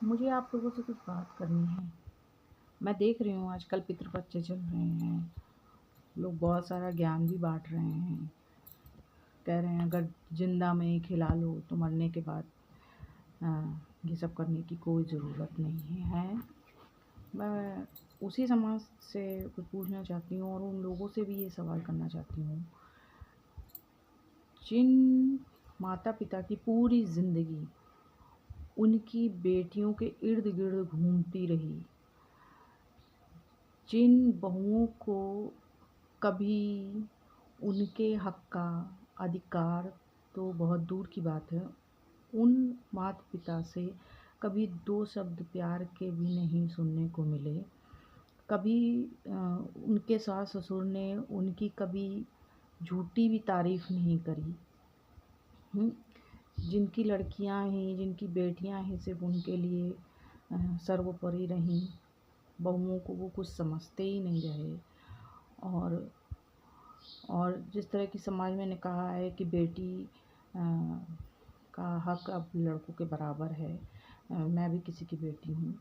मुझे आप लोगों से कुछ बात करनी है। मैं देख रही हूँ आजकल पितृपक्ष चल रहे हैं। लोग बहुत सारा ज्ञान भी बाँट रहे हैं। कह रहे हैं अगर ज़िंदा में ही खिला लो तो मरने के बाद अ, ये सब करने की कोई ज़रूरत नहीं है। मैं उसी समाज से कुछ पूछना चाहती हूँ और उन लोगों से भी ये सवाल करना चाहती हूँ, जिन माता-पिता की पूरी ज़िंदगी उनकी बेटियों के इर्द-गिर्द घूमती रही, जिन बहुओं को कभी उनके हक का अधिकार तो बहुत दूर की बात है, उन माता-पिता से कभी 2 शब्द प्यार के भी नहीं सुनने को मिले। कभी उनके सास-ससुर ने उनकी कभी झूठी भी तारीफ़ नहीं करी। हुँ? जिनकी लड़कियाँ हैं, जिनकी बेटियाँ हैं, सिर्फ़ उनके लिए सर्वोपरि रहीं, बहुओं को वो कुछ समझते ही नहीं रहे। और जिस तरह की समाज में ने कहा है कि बेटी अ, का हक अब लड़कों के बराबर है। मैं भी किसी की बेटी हूँ,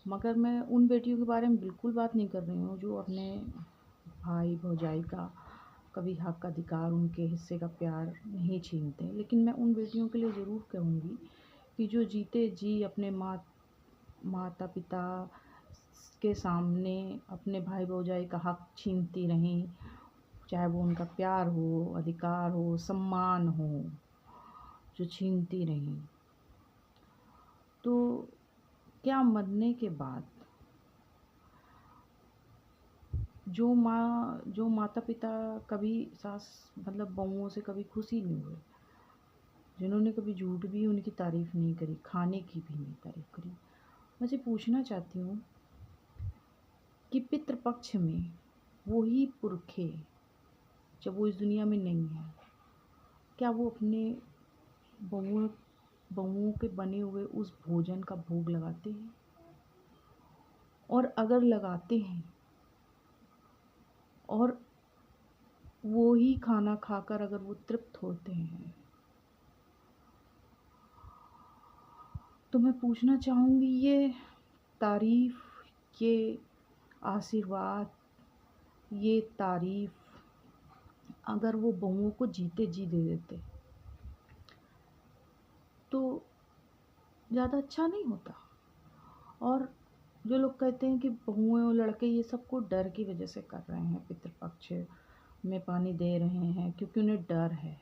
मगर मैं उन बेटियों के बारे में बिल्कुल बात नहीं कर रही हूँ जो अपने भाई भौजाई का कभी हक अधिकार, उनके हिस्से का प्यार नहीं छीनते। लेकिन मैं उन बेटियों के लिए ज़रूर कहूँगी कि जो जीते जी अपने माता पिता के सामने अपने भाई भौजाई का हक छीनती रहें, चाहे वो उनका प्यार हो, अधिकार हो, सम्मान हो, जो छीनती रहीं, तो क्या मरने के बाद जो माता-पिता कभी सास मतलब बहुओं से कभी खुश ही नहीं हुए, जिन्होंने कभी झूठ भी उनकी तारीफ़ नहीं करी, खाने की भी नहीं तारीफ़ करी, मैं से पूछना चाहती हूँ कि पितृपक्ष में वो ही पुरखे जब वो इस दुनिया में नहीं है, क्या वो अपने बहुओं बहुओं के बने हुए उस भोजन का भोग लगाते हैं? और अगर लगाते हैं और वो ही खाना खाकर अगर वो तृप्त होते हैं, तो मैं पूछना चाहूँगी ये तारीफ़, ये आशीर्वाद, ये तारीफ़ अगर वो बहुओं को जीते जी दे देते, तो ज़्यादा अच्छा नहीं होता? और जो लोग कहते हैं कि बहुएँ और लड़के ये सब को डर की वजह से कर रहे हैं, पितृपक्ष में पानी दे रहे हैं क्योंकि उन्हें डर है।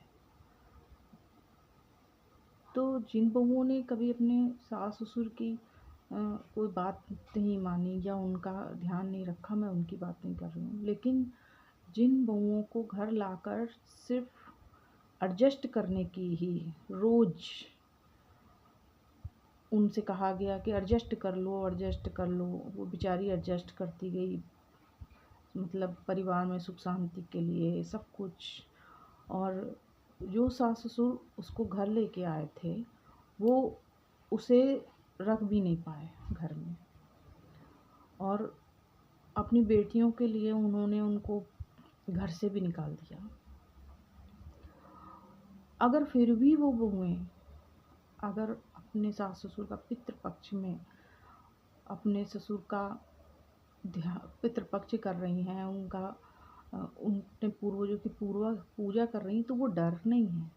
तो जिन बहुओं ने कभी अपने सास-ससुर की कोई बात नहीं मानी या उनका ध्यान नहीं रखा, मैं उनकी बात नहीं कर रही हूँ। लेकिन जिन बहुओं को घर लाकर सिर्फ़ एडजस्ट करने की ही रोज़ उनसे कहा गया कि एडजस्ट कर लो, वो बेचारी एडजस्ट करती गई, मतलब परिवार में सुख शांति के लिए सब कुछ। और जो सास-ससुर उसको घर लेके आए थे, वो उसे रख भी नहीं पाए घर में, और अपनी बेटियों के लिए उन्होंने उनको घर से भी निकाल दिया। अगर फिर भी वो बहुएँ अगर अपने सास-ससुर का पितृपक्ष में अपने ससुर का पितृपक्ष कर रही हैं, उनके पूर्वजों की पूजा कर रही हैं, तो वो डर नहीं है।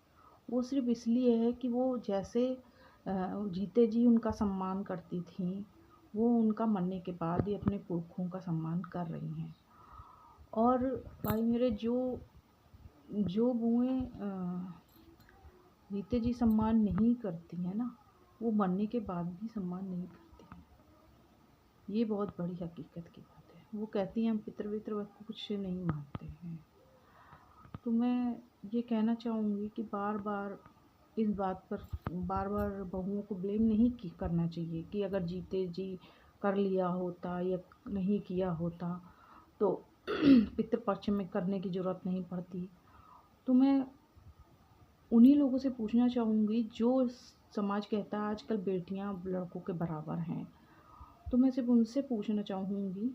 वो सिर्फ़ इसलिए है कि वो जैसे जीते जी उनका सम्मान करती थीं, वो उनका मरने के बाद ही अपने पुरखों का सम्मान कर रही हैं। और भाई मेरे, जो बुएँ जीते जी सम्मान नहीं करती हैं ना, वो मरने के बाद भी सम्मान नहीं करती हैं। ये बहुत बड़ी हकीकत की बात है। वो कहती हैं हम पितृ-वितृ कुछ नहीं मानते हैं। तो मैं ये कहना चाहूँगी कि बार-बार इस बात पर बार-बार बहुओं को ब्लेम नहीं करना चाहिए कि अगर जीते जी कर लिया होता या नहीं किया होता तो पितृपक्ष में करने की ज़रूरत नहीं पड़ती। तो मैं उन्हीं लोगों से पूछना चाहूँगी जो समाज कहता है आजकल बेटियाँ लड़कों के बराबर हैं। तो मैं सिर्फ़ उनसे पूछना चाहूँगी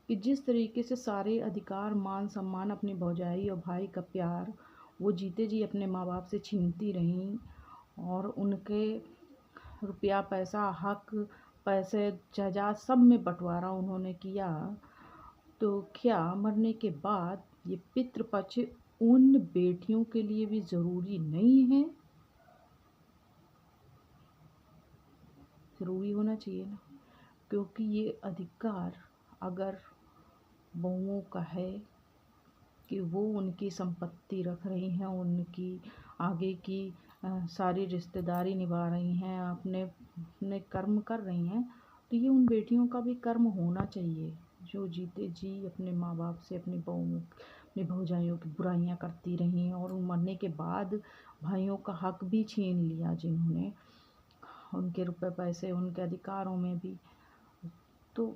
कि जिस तरीके से सारे अधिकार, मान सम्मान, अपनी भौजाई और भाई का प्यार वो जीते जी अपने माँ-बाप से छीनती रहीं, और उनके रुपया पैसा हक पैसे जायदाद सब में बंटवारा उन्होंने किया, तो क्या मरने के बाद ये पितृपक्ष उन बेटियों के लिए भी ज़रूरी नहीं है? ज़रूरी होना चाहिए ना, क्योंकि ये अधिकार अगर बहुओं का है कि वो उनकी संपत्ति रख रही हैं, उनकी आगे की सारी रिश्तेदारी निभा रही हैं, अपने अपने कर्म कर रही हैं, तो ये उन बेटियों का भी कर्म होना चाहिए जो जीते जी अपने माँ बाप से अपनी बहुओं अपनी भौजाइयों की बुराइयां करती रहीं और मरने के बाद भाइयों का हक भी छीन लिया, जिन्होंने उनके रुपए पैसे उनके अधिकारों में भी। तो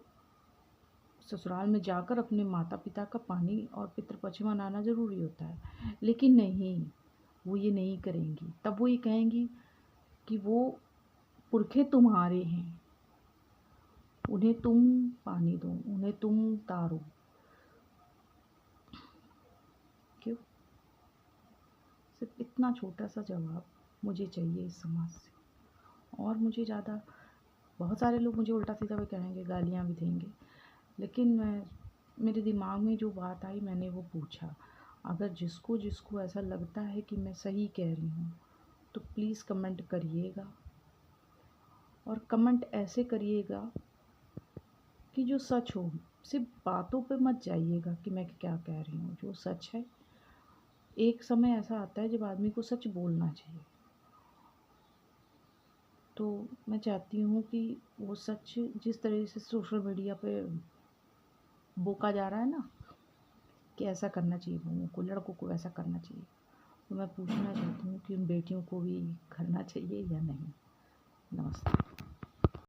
ससुराल में जाकर अपने माता पिता का पानी और पितृपक्ष मनाना ज़रूरी होता है, लेकिन नहीं, वो ये नहीं करेंगी। तब वो ये कहेंगी कि वो पुरखे तुम्हारे हैं, उन्हें तुम पानी दो, उन्हें तुम तारो। क्यों? सिर्फ इतना छोटा सा जवाब मुझे चाहिए इस समाज से। और मुझे ज़्यादा बहुत सारे लोग मुझे उल्टा सीधा भी कहेंगे, गालियाँ भी देंगे, लेकिन मेरे दिमाग में जो बात आई मैंने वो पूछा। अगर जिसको जिसको ऐसा लगता है कि मैं सही कह रही हूँ तो प्लीज़ कमेंट करिएगा, और कमेंट ऐसे करिएगा कि जो सच हो। सिर्फ बातों पे मत जाइएगा कि मैं क्या कह रही हूँ, जो सच है। एक समय ऐसा आता है जब आदमी को सच बोलना चाहिए। तो मैं चाहती हूँ कि वो सच जिस तरह से सोशल मीडिया पे बोका जा रहा है ना कि ऐसा करना चाहिए, बहुओं को लड़कों को ऐसा करना चाहिए, तो मैं पूछना चाहती हूँ कि उन बेटियों को भी करना चाहिए या नहीं। नमस्ते।